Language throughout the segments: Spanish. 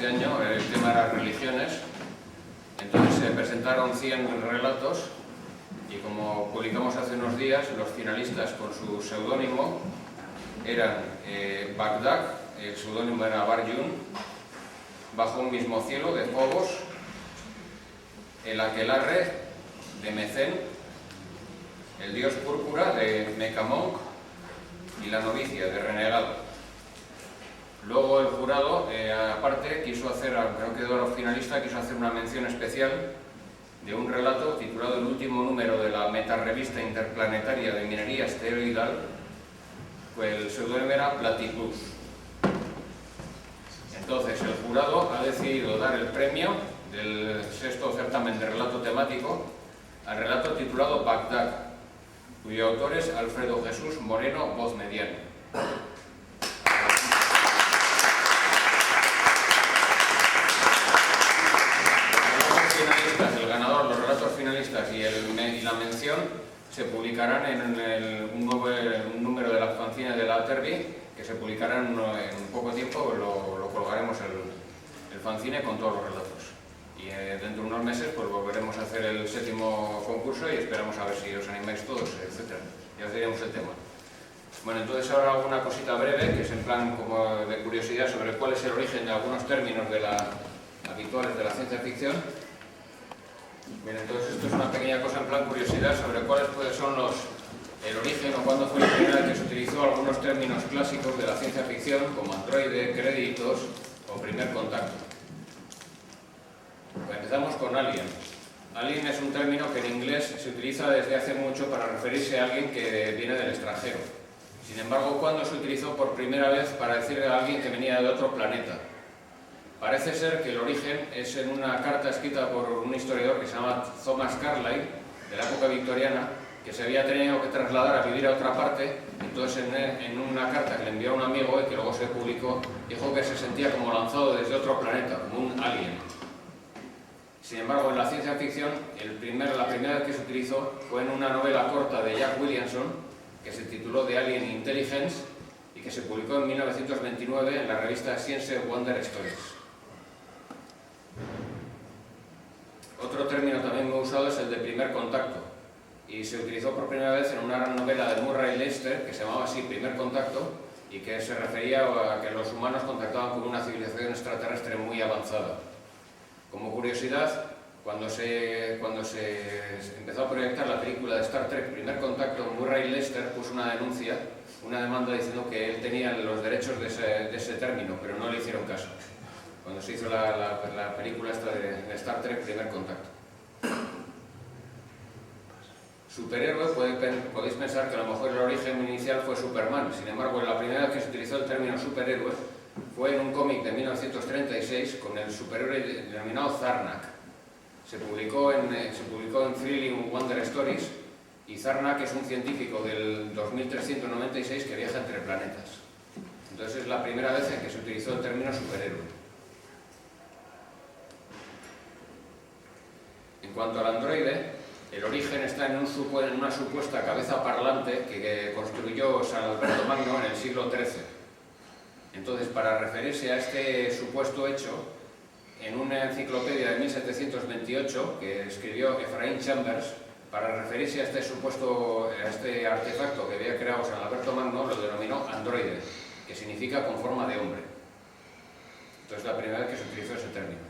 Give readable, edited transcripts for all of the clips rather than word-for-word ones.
año el tema era religiones, entonces se presentaron 100 relatos y como publicamos hace unos días, los finalistas con su seudónimo eran Bagdad, el seudónimo era Bar-Yun, Bajo un mismo cielo de Phobos, el aquelarre de Mecén, el dios púrpura de Mecamonc y la novicia de Renegado. Luego el jurado, aparte, quiso hacer, aunque no quedó finalista, quiso hacer una mención especial de un relato titulado El último número de la metarrevista interplanetaria de minería asteroidal, pues el seudónimo era Platypus. Entonces el jurado ha decidido dar el premio del sexto certamen de relato temático al relato titulado Bagdad, cuyo autor es Alfredo Jesús Moreno Voz Mediano. El ganador, los relatos finalistas y la mención se publicarán en un número de la fanzine de la Terbi, que se publicará en poco tiempo. Lo colgaremos el fanzine con todos los relatos. Y dentro de unos meses pues volveremos a hacer el séptimo concurso y esperamos a ver si os animáis todos, etc. Ya os diremos el tema. Bueno, entonces ahora alguna cosita breve, que es en plan como de curiosidad sobre cuál es el origen de algunos términos habituales de la ciencia ficción. Bien, entonces esto es una pequeña cosa en plan curiosidad sobre cuáles son el origen o cuándo fue la primera vez que se utilizó algunos términos clásicos de la ciencia ficción, como androide, créditos o primer contacto. Pues empezamos con alien. Alien es un término que en inglés se utiliza desde hace mucho para referirse a alguien que viene del extranjero. Sin embargo, ¿cuándo se utilizó por primera vez para decirle a alguien que venía de otro planeta? Parece ser que el origen es en una carta escrita por un historiador que se llama Thomas Carlyle, de la época victoriana, que se había tenido que trasladar a vivir a otra parte. Entonces en una carta que le envió a un amigo y que luego se publicó, dijo que se sentía como lanzado desde otro planeta, como un alien. Sin embargo, en la ciencia ficción, la primera vez que se utilizó fue en una novela corta de Jack Williamson, que se tituló The Alien Intelligence, y que se publicó en 1929 en la revista Science Wonder Stories. Otro término también muy usado es el de primer contacto, y se utilizó por primera vez en una gran novela de Murray Leinster que se llamaba así Primer Contacto, y que se refería a que los humanos contactaban con una civilización extraterrestre muy avanzada. Como curiosidad, cuando se empezó a proyectar la película de Star Trek Primer Contacto, Murray Leinster puso una demanda diciendo que él tenía los derechos de ese término, pero no le hicieron caso cuando se hizo la película esta de Star Trek Primer Contacto. Superhéroe, podéis pensar que a lo mejor el origen inicial fue Superman. Sin embargo, la primera vez que se utilizó el término superhéroe fue en un cómic de 1936 con el superhéroe denominado Zarnak. Se publicó en Thrilling Wonder Stories, y Zarnak es un científico del 2396 que viaja entre planetas. Entonces es la primera vez en que se utilizó el término superhéroe. En cuanto al androide, el origen está en una supuesta cabeza parlante que construyó San Alberto Magno en el siglo XIII. Entonces, para referirse a este supuesto hecho, en una enciclopedia de 1728 que escribió Ephraim Chambers, para referirse a este artefacto que había creado San Alberto Magno, lo denominó androide, que significa con forma de hombre. Entonces, la primera vez que se utilizó ese término.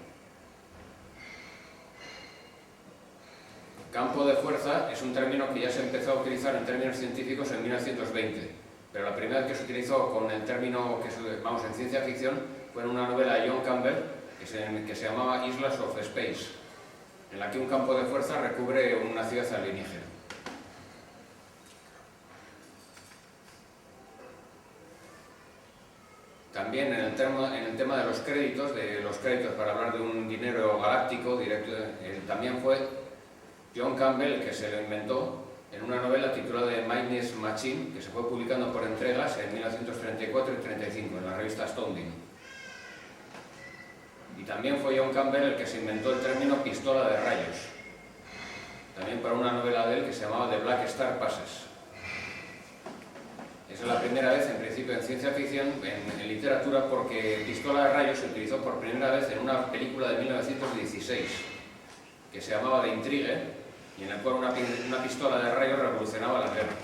Campo de fuerza es un término que ya se empezó a utilizar en términos científicos en 1920, pero la primera vez que se utilizó con el término en ciencia ficción fue en una novela de John Campbell que se llamaba Islas of Space, en la que un campo de fuerza recubre una ciudad alienígena. También en el tema de los créditos para hablar de un dinero galáctico directo, también fue John Campbell el que se lo inventó en una novela titulada The Mindless Machine, que se fue publicando por entregas en 1934 y 1935 en la revista Astounding. Y también fue John Campbell el que se inventó el término pistola de rayos, también para una novela de él que se llamaba The Black Star Passes. Esa es la primera vez, en principio, en ciencia ficción, en literatura, porque pistola de rayos se utilizó por primera vez en una película de 1916, que se llamaba The Intrigue, y en la cual una pistola de rayos revolucionaba las guerras.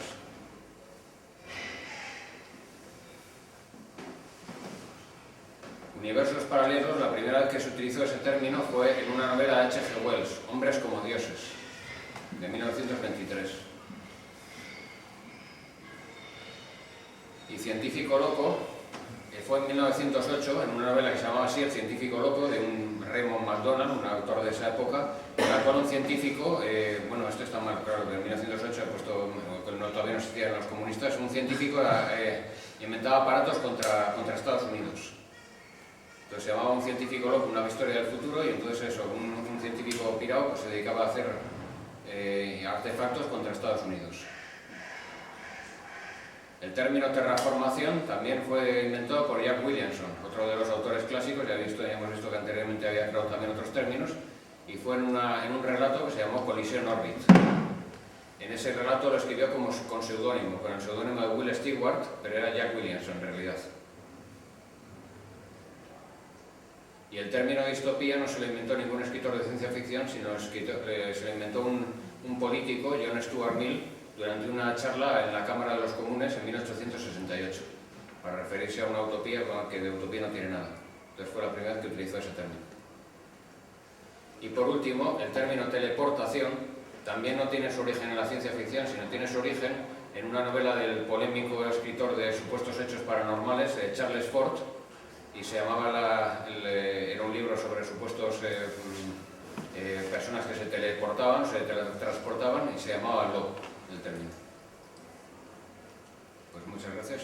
Universos paralelos, la primera vez que se utilizó ese término fue en una novela de H.G. Wells, Hombres como dioses, de 1923. Y Científico loco fue en 1908, en una novela que se llamaba así, El científico loco, de un Raymond MacDonald, un autor de esa época, en la cual un científico, bueno, esto está mal claro, que en 1908 he puesto, todavía no existían los comunistas, un científico inventaba aparatos contra Estados Unidos. Entonces se llamaba Un científico loco, una historia del futuro, y entonces eso, un científico pirado pues, se dedicaba a hacer artefactos contra Estados Unidos. El término terraformación también fue inventado por Jack Williamson, otro de los autores clásicos. Ya hemos visto que anteriormente había creado también otros términos, y fue en un relato que se llamó Collision Orbit. En ese relato lo escribió con seudónimo, con el seudónimo de Will Stewart, pero era Jack Williamson en realidad. Y el término distopía no se lo inventó ningún escritor de ciencia ficción, sino se lo inventó un político, John Stuart Mill, durante una charla en la Cámara de los Comunes en 1868, para referirse a una utopía que de utopía no tiene nada. Entonces fue la primera vez que utilizó ese término. Y por último, el término teleportación también no tiene su origen en la ciencia ficción, sino tiene su origen en una novela del polémico escritor de supuestos hechos paranormales, Charles Fort, y se llamaba, era un libro sobre supuestos personas que se teleportaban, se teletransportaban, y se llamaba Lobo el término. Pues muchas gracias.